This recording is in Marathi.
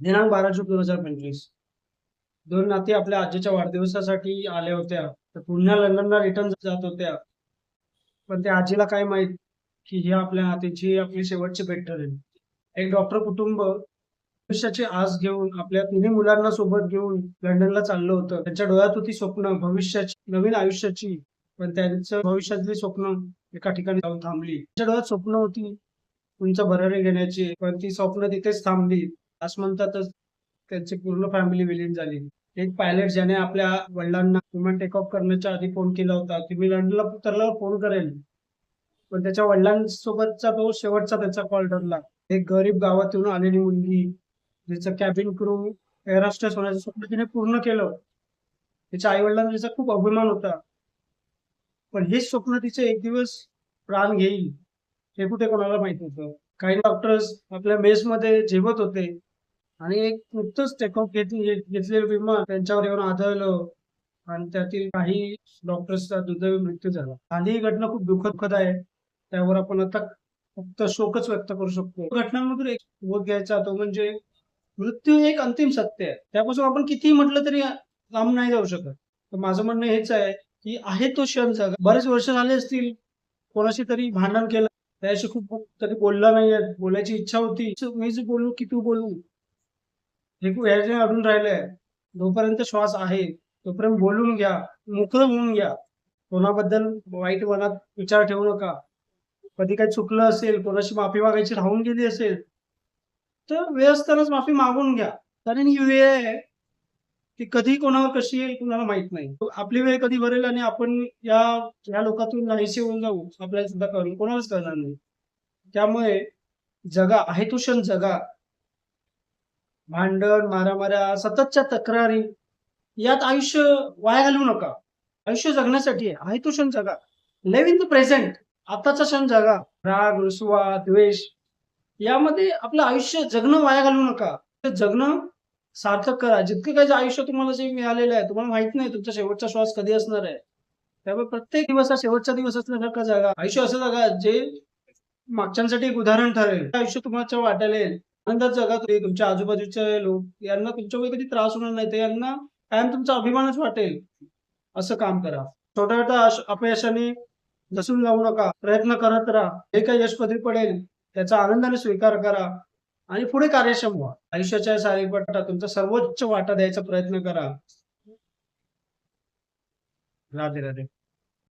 दिनांक 12 जून 2025 दोन नाती आपल्या आजीच्या वाढदिवसासाठी आल्या होत्या. तर पुन्हा लंडनला रिटर्न जात होत्या. पण त्या आजीला काय माहित, की ही आपल्या नातीची आपली शेवटची भेट ठरेल. एक डॉक्टर कुटुंब भविष्याची आस घेऊन आपल्या तिन्ही मुलांना सोबत घेऊन लंडनला चाललं होतं. त्यांच्या डोळ्यात होती स्वप्न भविष्याची, नवीन आयुष्याची. पण त्यांचं भविष्यातली स्वप्न एका ठिकाणी जाऊन थांबली. त्यांच्या डोळ्यात स्वप्न होती उंच भरारी घेण्याची, पण ती स्वप्न तिथेच थांबली. असं म्हणतातच त्यांची पूर्ण फॅमिली विलीन झाली. एक पायलट ज्याने आपल्या वडिलांना विमान टेक ऑफ करण्याच्या आधी फोन केला होता, की मी लंडनला उतरल्यावर फोन करेल. पण त्याच्या वडिलांसोबतचा तो शेवटचा त्याचा कॉल ठरला. एक गरीब गावातून आलेली मुलगी, जिचं कॅबिन क्रू एअर होस्टेस होण्याचं स्वप्न तिने पूर्ण केलं. तिच्या आई-वडिलांना तिचा खूप अभिमान होता. पण हेच स्वप्न तिचे एक दिवस प्राण घेईल, हे कुठे कोणाला माहित होतं. काही डॉक्टर्स आपल्या मेसमध्ये जेवत होते आणि एक नुकतंच टेक ऑफ घेतलेलं विमान त्यांच्यावर येऊन आदळलं आणि त्यातील काही डॉक्टर्सचा दुर्दैवी मृत्यू झाला. आणि ही घटना खूप दुःखद आहे. त्यावर आपण आता फक्त शोकच व्यक्त करू शकतो. घटनांमधून एक बोध घ्यायचा तो म्हणजे मृत्यू एक अंतिम सत्य आहे. त्यापासून आपण कितीही म्हटलं तरी लांब नाही जाऊ शकत. तर माझं म्हणणं हेच आहे, की आहे तो क्षण जगा. बरेच वर्ष झाले असतील, कोणाशी तरी भांडण केलं, त्याच्याशी खूप कधी बोलला नाहीये, बोलायची इच्छा होती. मी जे बोलू की तू बोलू, हे जे अडून राहिलंय. जोपर्यंत श्वास आहे, तोपर्यंत बोलून घ्या, मोकळं होऊन घ्या. कोणाबद्दल वाईट मनात विचार ठेवू नका. कधी काही चुकलं असेल, कोणाशी माफी मागायची राहून गेली असेल, तर वेळ असतानाच माफी मागून घ्या. कारण ही वेळ आहे, ती कधी कोणावर कशी येईल कुणाला माहित नाही. आपली वेळ कधी भरेल आणि आपण या या लोकातून नाहीसे होऊन जाऊ, आपल्याला सुद्धा कोणालाच कळणार नाही. त्यामुळे जगा, आहे तो क्षण जगा. भांडण, मारामाऱ्या, सततच्या तक्रारी यात आयुष्य वाया घालवू नका. आयुष्य जगण्यासाठी आहे. आहे तो क्षण जगा. Live in the present. आताचा क्षण जगा. राग, रुसवा, द्वेष यामध्ये आपलं आयुष्य जगणं वाया घालवू नका. ते जगणं सार्थक करा. जितकं काही आयुष्य तुम्हाला जे मिळालेलं आहे, तुम्हाला माहित नाही तुमचा शेवटचा श्वास कधी असणार आहे. त्यामुळे प्रत्येक दिवस हा शेवटचा दिवस असल्यासारखा जगा. आयुष्य असं जगा जे मागच्यांसाठी एक उदाहरण ठरेल. आयुष्य तुम्हाला वाटायला येईल. आनंदात जगा तुम्ही. तुमच्या आजूबाजूचे लोक यांना तुमच्यामुळे कधी त्रास होणार नाही. तर यांना कायम तुमचा अभिमानच वाटेल. असं काम करा. छोट्या-छोट्या अपयशाने दसून जाऊ नका. प्रयत्न करत राहा. जे काही यश पदरी पडेल त्याचा आनंदाने स्वीकार करा आणि पुढे कार्यक्षम व्हा. आयुष्याच्या सारीपटात तुमचा सर्वोच्च वाटा द्यायचा प्रयत्न करा. राधे राधे.